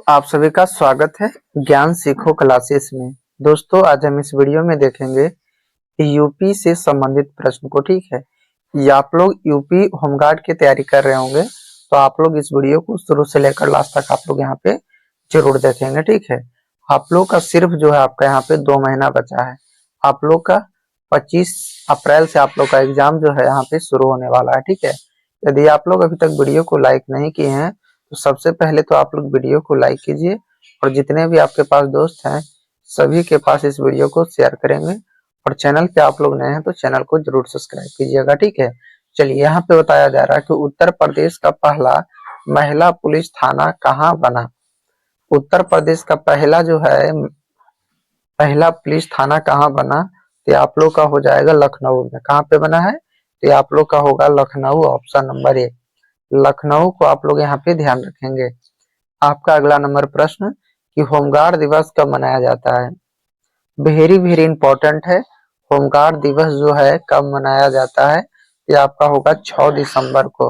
आप सभी का स्वागत है ज्ञान सीखो क्लासेस में। दोस्तों, आज हम इस वीडियो में देखेंगे यूपी से संबंधित प्रश्न को। ठीक है, ये आप लोग यूपी होमगार्ड की तैयारी कर रहे होंगे, तो आप लोग इस वीडियो को शुरू से लेकर लास्ट तक आप लोग यहाँ पे जरूर देखेंगे। ठीक है, आप लोग का सिर्फ जो है आपका यहाँ पे 2 महीना बचा है। आप लोग का 25 अप्रैल से आप लोग का एग्जाम जो है यहाँ पे शुरू होने वाला है। ठीक है, यदि आप लोग अभी तक वीडियो को लाइक नहीं किए हैं तो सबसे पहले तो आप लोग वीडियो को लाइक कीजिए और जितने भी आपके पास दोस्त हैं सभी के पास इस वीडियो को शेयर करेंगे। और चैनल पे आप लोग नए हैं तो चैनल को जरूर सब्सक्राइब कीजिएगा। ठीक है, चलिए यहाँ पे बताया जा रहा है कि उत्तर प्रदेश का पहला महिला पुलिस थाना कहाँ बना। उत्तर प्रदेश का पहला जो है पहला पुलिस थाना कहाँ बना, तो आप लोग का हो जाएगा लखनऊ में। कहाँ पे बना है, तो आप लोग का होगा Lucknow, option number A Lucknow को आप लोग यहाँ पे ध्यान रखेंगे। आपका अगला नंबर प्रश्न कि होमगार्ड दिवस कब मनाया जाता है। वेरी वेरी इंपॉर्टेंट है। होमगार्ड दिवस जो है कब मनाया जाता है, ये आपका होगा 6 दिसंबर को।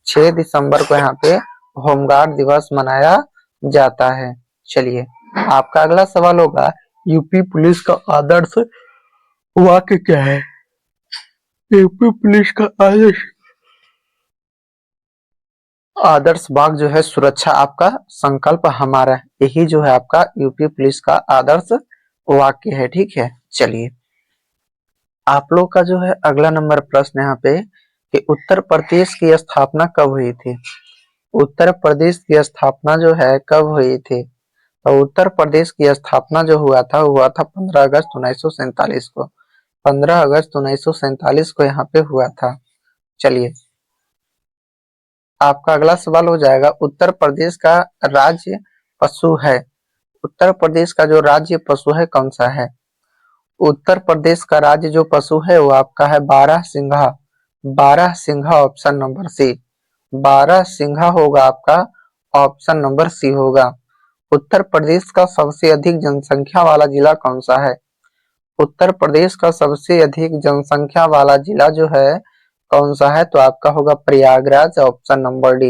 6 दिसंबर को यहाँ पे होमगार्ड दिवस मनाया जाता है। चलिए, आपका अगला सवाल होगा यूपी पुलिस का आदर्श वाक्य क्या है। यूपी पुलिस का आदर्श वाक्य जो है सुरक्षा आपका संकल्प हमारा, यही जो है आपका यूपी पुलिस का आदर्श वाक्य है। ठीक है, चलिए आप लोग का जो है अगला नंबर प्रश्न यहाँ पे कि उत्तर प्रदेश की स्थापना कब हुई थी। उत्तर प्रदेश की स्थापना जो है कब हुई थी, तो उत्तर प्रदेश की स्थापना जो हुआ था 15 अगस्त 1947 को। 15 अगस्त 1947 को यहाँ पे हुआ था। चलिए, आपका अगला सवाल हो जाएगा उत्तर प्रदेश का राज्य पशु है। उत्तर प्रदेश का जो राज्य पशु है कौन सा है। उत्तर प्रदेश का राज्य जो पशु है वो आपका है बारहसिंघा। बारहसिंघा ऑप्शन नंबर सी। बारहसिंघा होगा आपका, ऑप्शन नंबर सी होगा। उत्तर प्रदेश का सबसे अधिक जनसंख्या वाला जिला कौन सा है। उत्तर प्रदेश का सबसे अधिक जनसंख्या वाला जिला जो है कौन सा है, तो आपका होगा Prayagraj, option number D.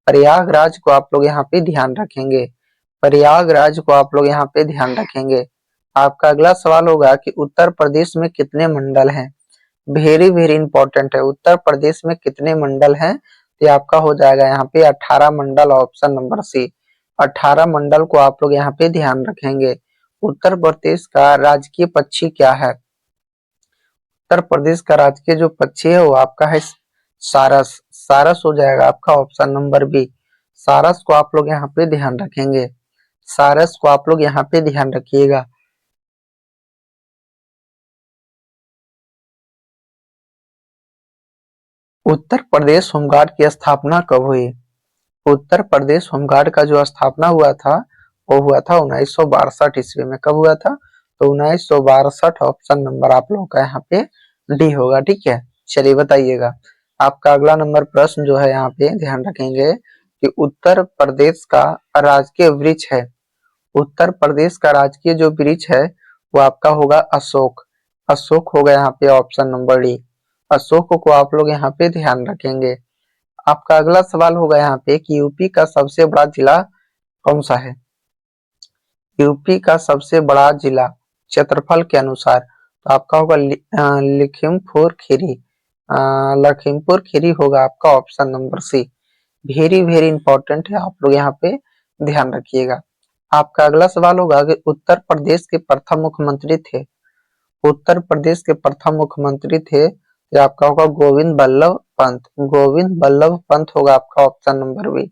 Prayagraj को आप लोग यहाँ पे ध्यान रखेंगे। प्रयागराज को आप लोग यहाँ पे ध्यान रखेंगे। आपका अगला सवाल होगा कि उत्तर प्रदेश में कितने मंडल हैं। वेरी वेरी इंपॉर्टेंट है। उत्तर प्रदेश में कितने मंडल हैं, तो आपका हो जाएगा यहाँ पे 18 मंडल, ऑप्शन नंबर सी। 18 मंडल को आप लोग यहाँ पे ध्यान रखेंगे। उत्तर प्रदेश का राजकीय पक्षी क्या है। उत्तर प्रदेश का राजकीय जो पक्षी है वो आपका है सारस। सारस हो जाएगा आपका, ऑप्शन नंबर बी। सारस को आप लोग यहाँ पे ध्यान रखेंगे। सारस को आप लोग यहाँ पे ध्यान रखिएगा। उत्तर प्रदेश होमगार्ड की स्थापना कब हुई। उत्तर प्रदेश होमगार्ड का जो स्थापना हुआ था वो हुआ था 1962 ईस्वी में। कब हुआ था, तो 1962, ऑप्शन नंबर आप लोगों का यहाँ पे डी होगा। ठीक है, चलिए बताइएगा। आपका अगला नंबर प्रश्न जो है यहाँ पे ध्यान रखेंगे कि उत्तर प्रदेश का राजकीय वृक्ष है। उत्तर प्रदेश का राजकीय जो वृक्ष है वो आपका होगा अशोक। अशोक होगा यहाँ पे, ऑप्शन नंबर डी। अशोक को आप लोग यहाँ पे ध्यान रखेंगे। आपका अगला सवाल होगा यहाँ पे कि यूपी का सबसे बड़ा जिला कौन सा है। यूपी का सबसे बड़ा जिला क्षेत्रफल के अनुसार तो आपका होगा लखीमपुर खीरी। लखीमपुर खीरी होगा आपका, option number C. Very very important है, आप लोग यहाँ पे ध्यान रखिएगा। आपका अगला सवाल होगा कि उत्तर प्रदेश के प्रथम मुख्यमंत्री थे। उत्तर प्रदेश के प्रथम मुख्यमंत्री थे, ये आपका होगा गोविंद बल्लभ पंत। गोविंद बल्लभ पंत होगा आपका, option number B.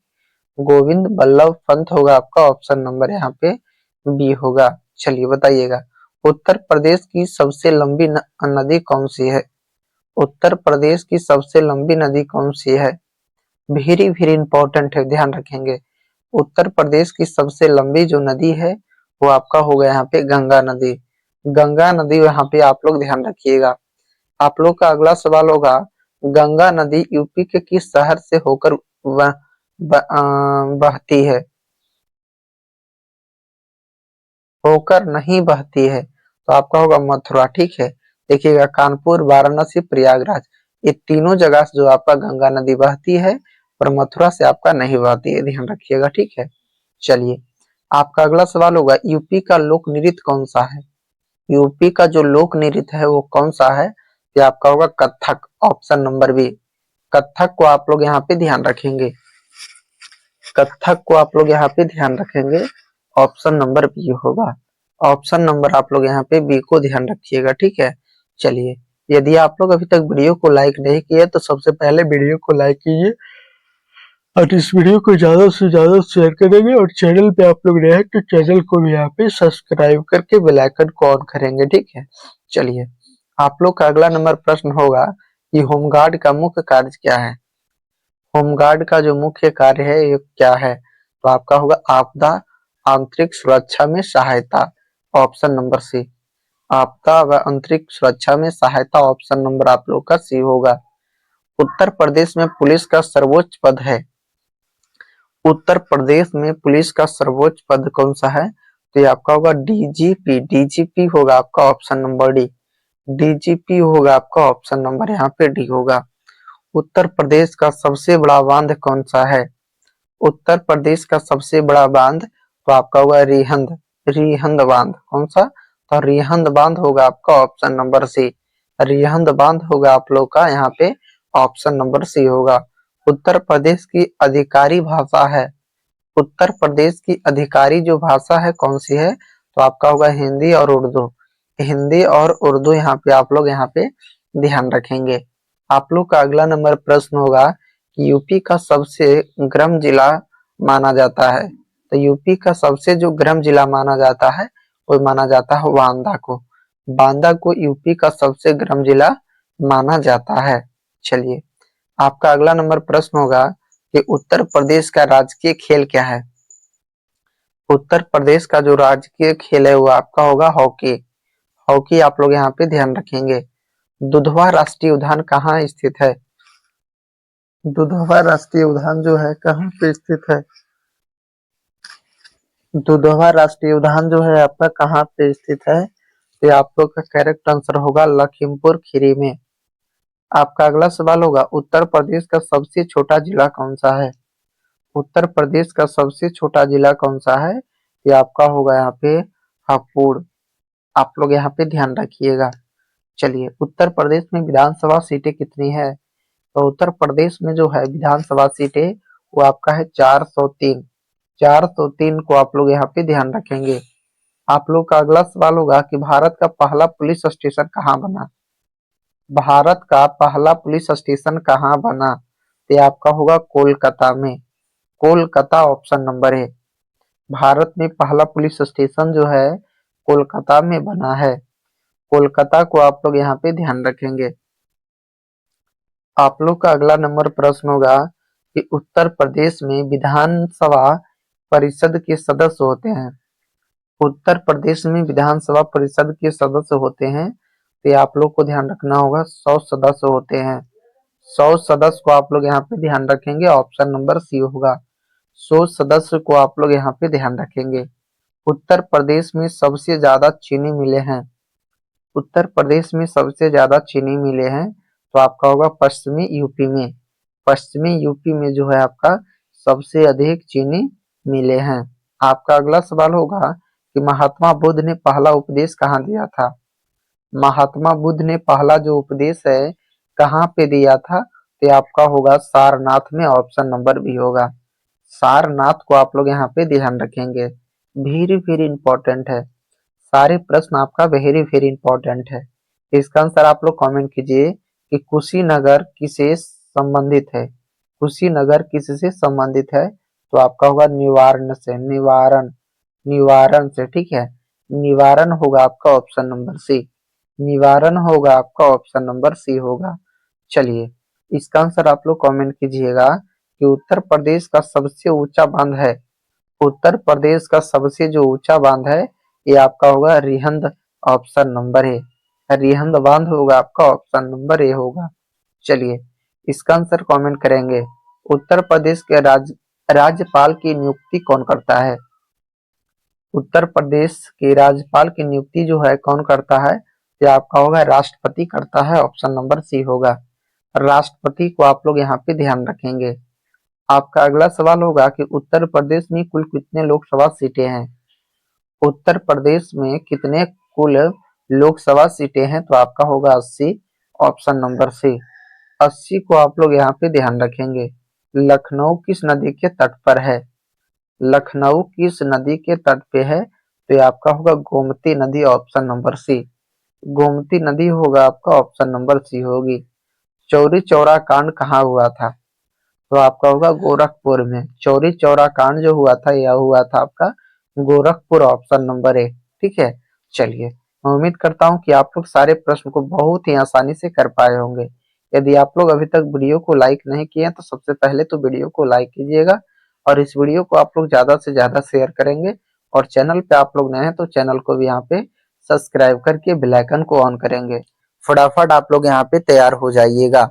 Govind Ballabh Pant होगा आपका, ऑप्शन नंबर यहाँ पे बी होगा। चलिए बताइएगा, उत्तर प्रदेश की सबसे लंबी नदी कौन सी है। उत्तर प्रदेश की सबसे लंबी नदी कौन सी है। वेरी वेरी इंपॉर्टेंट है, ध्यान रखेंगे। उत्तर प्रदेश की सबसे लंबी जो नदी है वो आपका होगा यहाँ पे गंगा नदी। गंगा नदी यहाँ पे आप लोग ध्यान रखिएगा। आप लोग का अगला सवाल होगा गंगा नदी यूपी के किस शहर से होकर बहती है। होकर नहीं बहती है, तो आपका होगा मथुरा। ठीक है, देखिएगा कानपुर, वाराणसी, प्रयागराज, ये तीनों जगह से जो आपका गंगा नदी बहती है और मथुरा से आपका नहीं बहती है, ध्यान रखिएगा। ठीक है, चलिए आपका अगला सवाल होगा यूपी का लोक नृत्य कौन सा है? यूपी का जो लोक नृत्य है वो कौन सा है? ये आपका होगा Kathak, option number B. Kathak को आप लोग यहाँ पे ध्यान रखेंगे, कथक को आप लोग यहाँ पे ध्यान रखेंगे, ऑप्शन नंबर बी होगा। ऑप्शन नंबर आप लोग यहाँ पे बी को ध्यान रखिएगा, ठीक है। चलिए, यदि आप लोग अभी तक वीडियो को लाइक नहीं किए तो सबसे पहले वीडियो को लाइक कीजिए और इस वीडियो को ज्यादा से ज्यादा शेयर करेंगे, और चैनल पे आप लोग नए हैं तो चैनल को भी यहाँ पे सब्सक्राइब करके बेल आइकन को ऑन करेंगे, ठीक है। चलिए, आप लोग का अगला नंबर प्रश्न होगा कि होमगार्ड का मुख्य कार्य क्या है? होमगार्ड का जो मुख्य कार्य है ये क्या है? तो आपका होगा आपदा आंतरिक सुरक्षा में सहायता, ऑप्शन नंबर सी। आपदा व आंतरिक सुरक्षा में सहायता, ऑप्शन नंबर आप लोग का सी होगा। उत्तर प्रदेश में पुलिस का सर्वोच्च पद है, उत्तर प्रदेश में पुलिस का सर्वोच्च पद कौन सा है? तो ये आपका होगा डीजीपी, डीजीपी होगा आपका ऑप्शन नंबर डी। डीजीपी होगा आपका ऑप्शन नंबर यहाँ पे डी होगा। उत्तर प्रदेश का सबसे बड़ा बांध कौन सा है? उत्तर प्रदेश का सबसे बड़ा बांध तो आपका होगा रिहंद, रिहंद बांध। कौन सा? तो रिहंद बांध होगा आपका ऑप्शन नंबर सी। रिहंद बांध होगा आप लोग का यहाँ पे ऑप्शन नंबर सी होगा। उत्तर प्रदेश की अधिकारी भाषा है, उत्तर प्रदेश की अधिकारी जो भाषा है कौन सी है? तो आपका होगा हिंदी और उर्दू। हिंदी और उर्दू यहाँ पे आप लोग यहाँ पे ध्यान रखेंगे। आप लोग का अगला नंबर प्रश्न होगा कि यूपी का सबसे गर्म जिला माना जाता है, तो यूपी का सबसे जो गर्म जिला माना जाता है वो माना जाता है बांदा को। बांदा को यूपी का सबसे गर्म जिला माना जाता है। चलिए, आपका अगला नंबर प्रश्न होगा कि उत्तर प्रदेश का राजकीय खेल क्या है? उत्तर प्रदेश का जो राजकीय खेल है वो आपका होगा हॉकी। हॉकी आप लोग यहाँ पे ध्यान रखेंगे। दुधवा राष्ट्रीय उद्यान कहाँ स्थित है? दुधवा राष्ट्रीय उद्यान जो है कहाँ पे स्थित है? दुधवा राष्ट्रीय उद्यान जो है आपका कहाँ पे स्थित है? ये आप लोग का करेक्ट आंसर होगा लखीमपुर खीरी में। आपका अगला सवाल होगा उत्तर प्रदेश का सबसे छोटा जिला कौन सा है? उत्तर प्रदेश का सबसे छोटा जिला कौन सा है? ये आपका होगा यहाँ पे हापुड़। आप लोग यहाँ पे ध्यान रखिएगा। चलिए, उत्तर प्रदेश में विधानसभा सीटें कितनी है? तो उत्तर प्रदेश में जो है विधानसभा सीटें वो आपका है 403। 403 को आप लोग यहाँ पे ध्यान रखेंगे। आप लोग का अगला सवाल होगा कि भारत का पहला पुलिस स्टेशन कहाँ बना? भारत का पहला पुलिस स्टेशन कहाँ बना? ये आपका होगा कोलकाता में। कोलकाता ऑप्शन नंबर है। भारत में पहला पुलिस स्टेशन जो है कोलकाता में बना है। कोलकाता को आप लोग यहाँ पे ध्यान रखेंगे। आप लोग का अगला नंबर प्रश्न होगा कि उत्तर प्रदेश में विधानसभा परिषद के सदस्य होते हैं। उत्तर प्रदेश में विधानसभा परिषद के सदस्य होते हैं, तो ये आप लोग को ध्यान रखना होगा 100 सदस्य होते हैं। 100 सदस्य को आप लोग यहाँ पे ध्यान रखेंगे, ऑप्शन नंबर सी होगा। 100 सदस्य को आप लोग यहाँ पे ध्यान रखेंगे। उत्तर प्रदेश में सबसे ज्यादा चीनी मिले हैं। उत्तर प्रदेश में सबसे ज्यादा चीनी मिले हैं तो आपका होगा पश्चिमी यूपी में। पश्चिमी यूपी में जो है आपका सबसे अधिक चीनी मिले हैं। आपका अगला सवाल होगा कि महात्मा बुद्ध ने पहला उपदेश कहाँ दिया था? महात्मा बुद्ध ने पहला जो उपदेश है कहाँ पे दिया था? तो आपका होगा सारनाथ में, ऑप्शन नंबर बी होगा। सारनाथ को आप लोग यहाँ पे ध्यान रखेंगे, वेरी वेरी इंपॉर्टेंट है। सारे प्रश्न आपका वेरी वेरी इंपॉर्टेंट है। इसका आंसर आप लोग कमेंट कीजिए कि कुशीनगर किससे संबंधित है? कुशीनगर किससे संबंधित है? तो आपका होगा निवारण से, निवारण, निवारण से, ठीक है। निवारण होगा आपका ऑप्शन नंबर सी। निवारण होगा आपका ऑप्शन नंबर सी होगा। चलिए, इसका आंसर आप लोग कमेंट कीजिएगा कि उत्तर प्रदेश का सबसे ऊंचा बांध है। उत्तर प्रदेश का सबसे जो ऊंचा बांध है ये आपका होगा Rihand, option number A. Rihand बांध होगा आपका ऑप्शन नंबर ए होगा। चलिए, इसका आंसर कमेंट करेंगे। उत्तर प्रदेश के राज्यपाल की नियुक्ति कौन करता है? उत्तर प्रदेश के राज्यपाल की नियुक्ति जो है कौन करता है? ये आपका होगा राष्ट्रपति करता है, ऑप्शन नंबर सी होगा। राष्ट्रपति को आप लोग यहाँ पे ध्यान रखेंगे। आपका अगला सवाल होगा कि उत्तर प्रदेश में कुल कितने लोकसभा सीटें हैं। उत्तर प्रदेश में कितने कुल लोकसभा सीटें हैं, तो आपका होगा 80, ऑप्शन नंबर सी। 80 को आप लोग यहाँ पे ध्यान रखेंगे। लखनऊ किस नदी के तट पर है। लखनऊ किस नदी के तट पे है, तो ये आपका होगा गोमती नदी, ऑप्शन नंबर सी। गोमती नदी होगा आपका, ऑप्शन नंबर सी होगी। चौरी चौरा कांड कहाँ हुआ था, तो आपका होगा गोरखपुर में। चौरी चौरा कांड जो हुआ था यह हुआ था आपका गोरखपुर, ऑप्शन नंबर ए। ठीक है, चलिए मैं उम्मीद करता हूँ कि आप लोग सारे प्रश्न को बहुत ही आसानी से कर पाए होंगे। यदि आप लोग अभी तक वीडियो को लाइक नहीं किए हैं तो सबसे पहले तो वीडियो को लाइक कीजिएगा और इस वीडियो को आप लोग ज्यादा से ज्यादा शेयर करेंगे। और चैनल पे आप लोग नए हैं तो चैनल को भी यहाँ पे सब्सक्राइब करके बेल आइकन को ऑन करेंगे। फटाफट आप लोग यहाँ पे तैयार हो जाइएगा।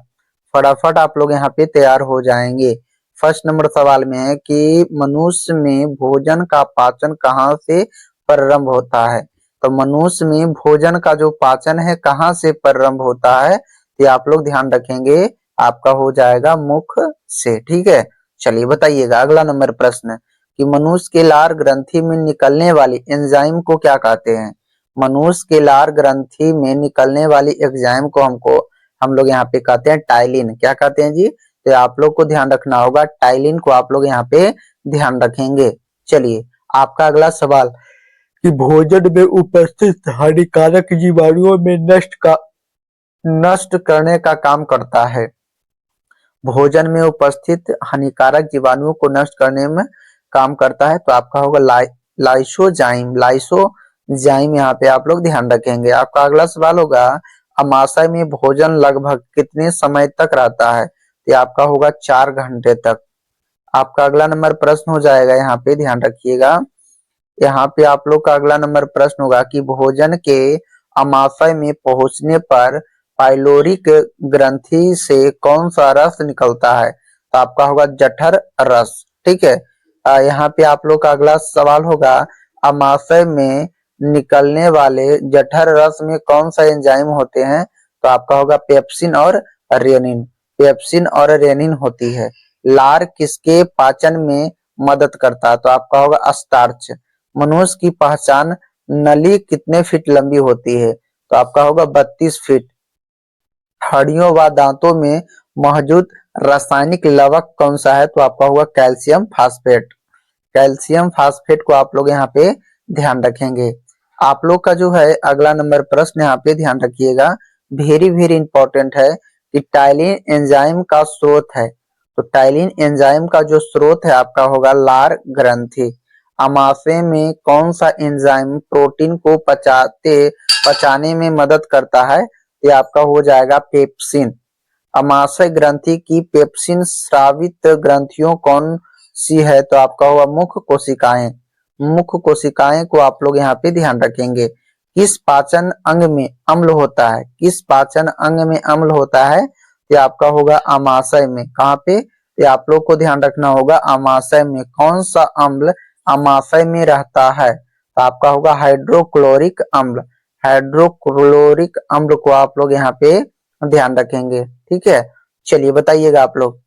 फटाफट आप लोग यहाँ पे तैयार हो जाएंगे। फर्स्ट नंबर सवाल में है कि मनुष्य में भोजन का पाचन कहाँ से प्रारंभ होता है। तो मनुष्य में भोजन का जो पाचन है कहाँ से प्रारंभ होता है, ये आप लोग ध्यान रखेंगे, आपका हो जाएगा मुख से। ठीक है, चलिए बताइएगा अगला नंबर प्रश्न कि मनुष्य के लार ग्रंथि में निकलने वाली एंजाइम को क्या कहते हैं। मनुष्य के लार ग्रंथि में निकलने वाली एंजाइम को हम लोग यहाँ पे कहते हैं टाइलिन। क्या कहते हैं जी, तो आप लोग को ध्यान रखना होगा, टाइलिन को आप लोग यहाँ पे ध्यान रखेंगे। चलिए आपका अगला सवाल कि भोजन में उपस्थित हानिकारक जीवाणुओं में नष्ट करने का काम करता है। भोजन में उपस्थित हानिकारक जीवाणुओं को नष्ट करने में काम करता है, तो आपका होगा लाइसोजाइम। लाइसोजाइम यहाँ पे आप लोग ध्यान रखेंगे। आपका अगला सवाल होगा अमाशय में भोजन लगभग कितने समय तक रहता है, तो आपका होगा 4 घंटे तक। आपका अगला नंबर प्रश्न हो जाएगा, यहाँ पे ध्यान रखिएगा। यहाँ पे आप लोग का अगला नंबर प्रश्न होगा कि भोजन के अमाशय में पहुंचने पर पाइलोरिक ग्रंथि से कौन सा रस निकलता है, तो आपका होगा जठर रस। ठीक है, यहाँ पे आप लोग का अगला सवाल होगा अमाशय में निकलने वाले जठर रस में कौन सा एंजाइम होते हैं, तो आपका होगा पेप्सिन और रेनिन। पेप्सिन और रेनिन होती है। लार किसके पाचन में मदद करता है, तो आपका होगा स्टार्च। मनुष्य की पहचान नली कितने फीट लंबी होती है, तो आपका होगा 32 फीट। हड्डियों व दांतों में मौजूद रासायनिक लवक कौन सा है, तो आपका होगा कैल्शियम फास्फेट। कैल्शियम फास्फेट को आप लोग यहाँ पे ध्यान रखेंगे। आप लोग का जो है अगला नंबर प्रश्न यहाँ पे ध्यान रखिएगा, वेरी वेरी इंपॉर्टेंट है कि टाइलिन एंजाइम का स्रोत है। तो टाइलिन एंजाइम का जो स्रोत है आपका होगा लार ग्रंथि। अमाशय में कौन सा एंजाइम प्रोटीन को पचाने में मदद करता है, ये आपका हो जाएगा पेप्सिन। अमाशय ग्रंथि की पेप्सिन स्रावित ग्रंथियों कौन सी है, तो आपका होगा मुख्य कोशिकाएं। मुख्य कोशिकाएं को आप लोग यहाँ पे ध्यान रखेंगे। किस पाचन अंग में अम्ल होता है, किस पाचन अंग में अम्ल होता है, ये आपका होगा अमाशय में। कहाँ पे, ये आप लोग को ध्यान रखना होगा, अमाशय में। कौन सा अम्ल अमाशय में रहता है, तो आपका होगा हाइड्रोक्लोरिक अम्ल। हाइड्रोक्लोरिक अम्ल को आप लोग यहाँ पे ध्यान रखेंगे। ठीक है, चलिए बताइएगा आप लोग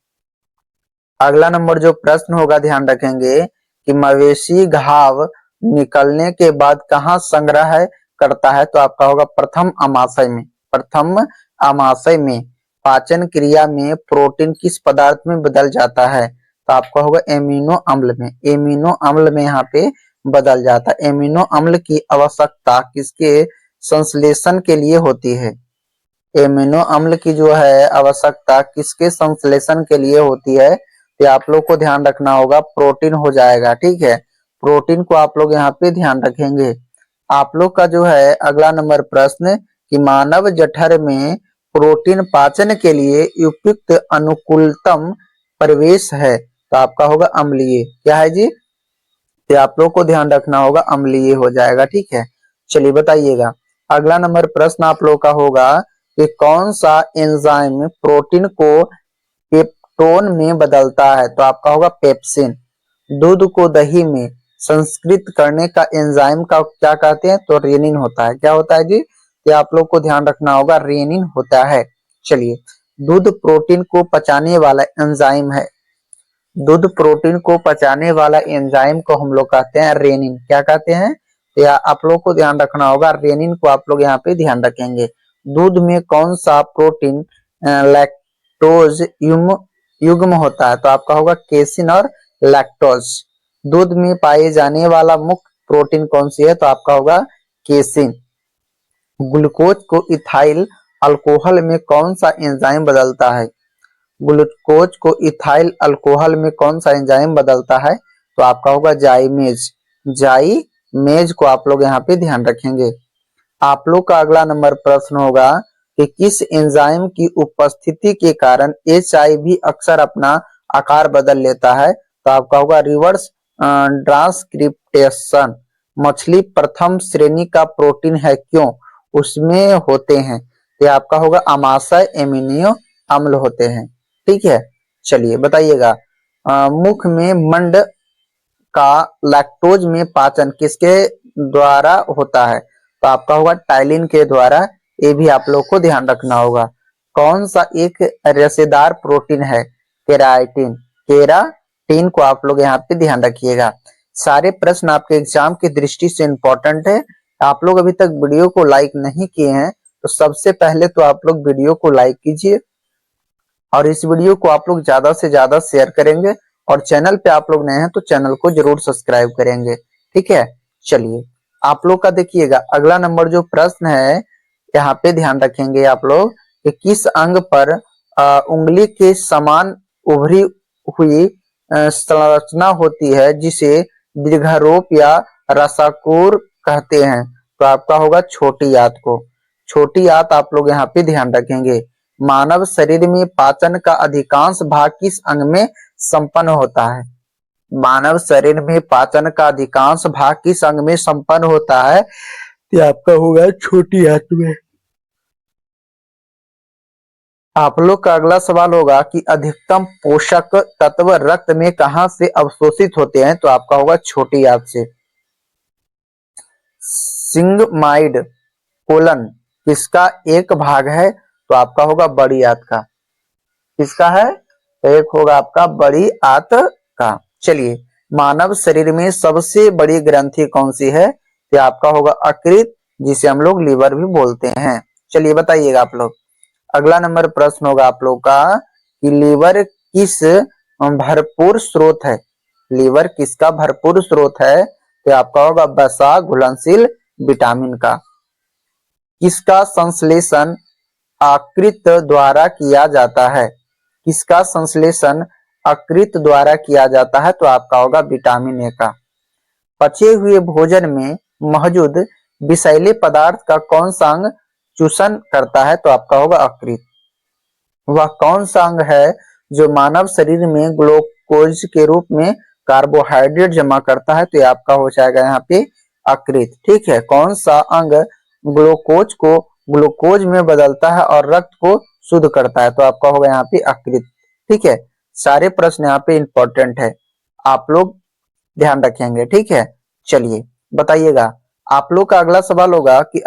अगला नंबर जो प्रश्न होगा, ध्यान रखेंगे कि मवेशी घाव निकलने के बाद कहाँ संग्रह करता है, तो आपका होगा प्रथम अमाशय में। प्रथम अमाशय में पाचन क्रिया में प्रोटीन किस पदार्थ में बदल जाता है, तो आपका होगा एमिनो अम्ल में। एमिनो अम्ल में यहाँ पे बदल जाता है। एमिनो अम्ल की आवश्यकता किसके संश्लेषण के लिए होती है। एमिनो अम्ल की जो है आवश्यकता किसके संश्लेषण के लिए होती है, तो आप लोग को ध्यान रखना होगा, प्रोटीन हो जाएगा। ठीक है, प्रोटीन को आप लोग यहाँ पे ध्यान रखेंगे। आप लोग का जो है अगला नंबर प्रश्न कि मानव जठर में प्रोटीन पाचन के लिए उपयुक्त अनुकूलतम प्रवेश है, तो आपका होगा अम्लीय। क्या है जी, तो आप लोग को ध्यान रखना होगा, अम्लीय हो जाएगा। ठीक है, चलिए बताइएगा अगला नंबर प्रश्न आप लोग का होगा कि कौन सा एंजाइम प्रोटीन को पेप्टोन में बदलता है, तो आपका होगा पेप्सिन। दूध को दही में संस्कृत करने का एंजाइम का क्या कहते हैं, तो रेनिन होता है। क्या होता है जी, ये आप लोग को ध्यान रखना होगा, रेनिन होता है। चलिए दूध प्रोटीन को पचाने वाला एंजाइम है। दूध प्रोटीन को पचाने वाला एंजाइम को हम लोग कहते हैं रेनिन। क्या कहते हैं? या आप लोग को ध्यान रखना होगा, रेनिन को आप लोग यहाँ पे ध्यान रखेंगे। दूध में कौन सा प्रोटीन लैक्टोज युग्म होता है? तो आपका होगा केसिन और लैक्टोज। दूध में पाए जाने वाला मुख्य प्रोटीन कौन सी है? तो आपका होगा केसिन। ग्लूकोज को इथाइल अल्कोहल में कौन सा एंजाइम बदलता है? ग्लूकोज को इथाइल अल्कोहल में कौन सा एंजाइम बदलता है? तो आपका होगा जाइमेज। जाइमेज को आप लोग यहाँ पे ध्यान रखेंगे। आप लोग का अगला नंबर प्रश्न होगा कि किस एंजाइम की उपस्थिति के कारण HIV अक्सर अपना आकार बदल लेता है? तो आपका होगा रिवर्स ट्रांसक्रिप्टेशन। मछली प्रथम श्रेणी का प्रोटीन है, क्यों? उसमें होते हैं, ये आपका होगा अमाशय एमिनो अम्ल होते हैं। ठीक है, चलिए बताइएगा। मुख में मंड का लैक्टोज में पाचन किसके द्वारा होता है? तो आपका होगा टाइलिन के द्वारा। ये भी आप लोग को ध्यान रखना होगा। कौन सा एक रेशेदार प्रोटीन है? केराटिन। केराटिन को आप लोग यहाँ पे ध्यान रखिएगा। सारे प्रश्न आपके एग्जाम की दृष्टि से इंपॉर्टेंट है। आप लोग अभी तक वीडियो को लाइक नहीं किए हैं तो सबसे पहले तो आप लोग वीडियो को लाइक कीजिए और इस वीडियो को आप लोग ज्यादा से ज्यादा शेयर करेंगे और चैनल पे आप लोग नए हैं तो चैनल को जरूर सब्सक्राइब करेंगे। ठीक है, चलिए आप लोग का देखिएगा अगला नंबर जो प्रश्न है, यहाँ पे ध्यान रखेंगे आप लोग कि किस अंग पर उंगली के समान उभरी हुई संरचना होती है जिसे दीर्घारोप या रसाकूर कहते हैं? तो आपका होगा छोटी आंत को। छोटी आंत आप लोग यहाँ पे ध्यान रखेंगे। मानव शरीर में पाचन का अधिकांश भाग किस अंग में संपन्न होता है? मानव शरीर में पाचन का अधिकांश भाग किस अंग में संपन्न होता है? तो आपका होगा छोटी आंत में। आप लोग का अगला सवाल होगा कि अधिकतम पोषक तत्व रक्त में कहां से अवशोषित होते हैं? तो आपका होगा छोटी आंत से। सिग्माइड कोलन किसका एक भाग है? तो आपका होगा बड़ी आंत का। किसका है? तो एक होगा आपका बड़ी आंत का। चलिए, मानव शरीर में सबसे बड़ी ग्रंथि कौन सी है? तो आपका होगा यकृत, जिसे हम लोग लीवर भी बोलते हैं। चलिए बताइएगा आप लोग। अगला नंबर प्रश्न होगा आप लोग का कि लीवर किस भरपूर स्रोत है? लीवर किसका भरपूर स्रोत है? तो आपका होगा वसा घुलनशील विटामिन का। किसका संश्लेषण यकृत द्वारा किया जाता है? किसका संश्लेषण यकृत द्वारा किया जाता है? तो आपका होगा विटामिन ए का। पचे हुए भोजन में मौजूद विषैले पदार्थ का कौन सा अंग चूषण करता है? तो आपका होगा यकृत। वह कौन सा अंग है जो मानव शरीर में ग्लूकोज के रूप में कार्बोहाइड्रेट जमा करता है? तो ये आपका हो जाएगा यहाँ पे यकृत। ठीक है, कौन सा अंग ग्लूकोज को ग्लूकोज में बदलता है और रक्त को शुद्ध करता है? तो आपका होगा यहाँ पे यकृत। ठीक है, सारे प्रश्न यहाँ पे इंपॉर्टेंट है, आप लोग ध्यान रखेंगे। ठीक है, चलिए बताइएगा। आप लोग का अगला सवाल होगा कि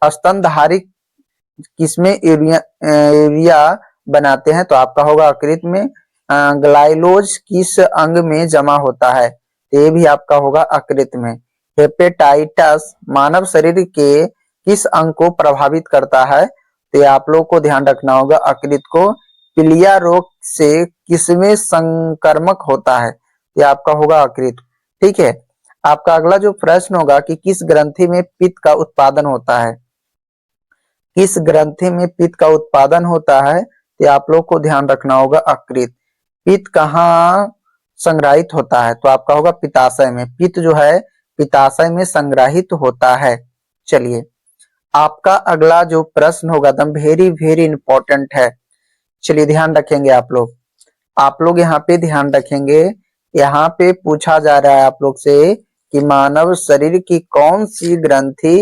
स्तनधारी किसमें यूरिया बनाते हैं? तो आपका होगा यकृत में। ग्लाइलोज किस अंग में जमा होता है? ये भी आपका होगा यकृत में। हेपेटाइटिस मानव शरीर के किस अंग को प्रभावित करता है? तो आप लोग को ध्यान रखना होगा यकृत को। पीलिया रोग से किसमें संक्रमक होता है? ये आपका होगा यकृत। ठीक है, आपका अगला जो प्रश्न होगा कि किस ग्रंथि में पित्त का उत्पादन होता है? किस ग्रंथि में पित्त का उत्पादन होता है? तो आप लोग को ध्यान रखना होगा यकृत। पित्त कहाँ संग्रहित होता है? तो आपका होगा पित्ताशय में। पित्त जो है पित्ताशय में संग्रहित होता है। चलिए, आपका अगला जो प्रश्न होगा एकदम वेरी वेरी इंपॉर्टेंट है। चलिए ध्यान रखेंगे आप लोग। आप लोग यहाँ पे ध्यान रखेंगे। यहाँ पे पूछा जा रहा है आप लोग से कि मानव शरीर की कौन सी ग्रंथि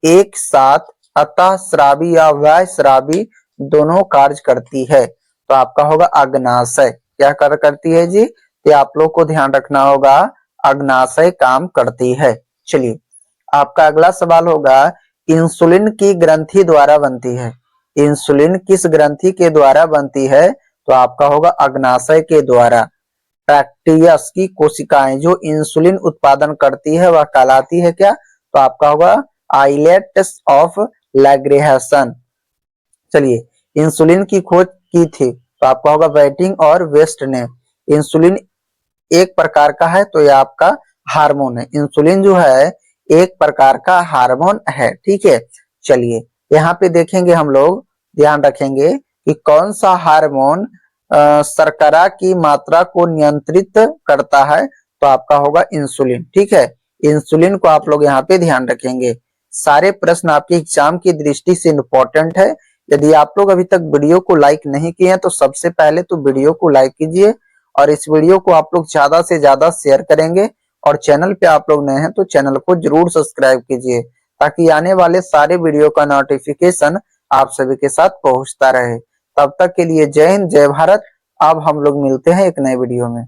एक साथ अतःस्रावी या वयस्रावी दोनों कार्य करती है? तो आपका होगा अग्नाशय। क्या करती है जी? ये आप लोग को ध्यान रखना होगा, अग्नाशय काम करती है। चलिए, आपका अगला सवाल होगा इंसुलिन की ग्रंथि द्वारा बनती है। इंसुलिन किस ग्रंथि के द्वारा बनती है? तो आपका होगा अग्नाशय के द्वारा। पैक्रियास की कोशिकाएं जो इंसुलिन उत्पादन करती है वह कहलाती है क्या? तो आपका होगा आइलेट्स ऑफ लैग्रेहासन। चलिए, इंसुलिन की खोज की थी तो आपका होगा बैटिंग और वेस्ट ने। इंसुलिन एक प्रकार का है तो ये आपका हार्मोन है। इंसुलिन जो है एक प्रकार का हार्मोन है, ठीक है। चलिए, यहाँ पे देखेंगे हम लोग, ध्यान रखेंगे कि कौन सा हार्मोन शर्करा की मात्रा को नियंत्रित करता है, तो आपका होगा इंसुलिन, ठीक है। इंसुलिन को आप लोग यहाँ पे ध्यान रखेंगे। सारे प्रश्न आपके एग्जाम की दृष्टि से इंपॉर्टेंट है। यदि आप लोग अभी तक वीडियो को लाइक नहीं किए हैं तो सबसे पहले तो वीडियो को लाइक कीजिए और इस वीडियो को आप लोग ज्यादा से ज्यादा शेयर करेंगे और चैनल पे आप लोग नए हैं तो चैनल को जरूर सब्सक्राइब कीजिए ताकि आने वाले सारे वीडियो का नोटिफिकेशन आप सभी के साथ पहुंचता रहे। तब तक के लिए जय हिंद, जय भारत। अब हम लोग मिलते हैं एक नए वीडियो में।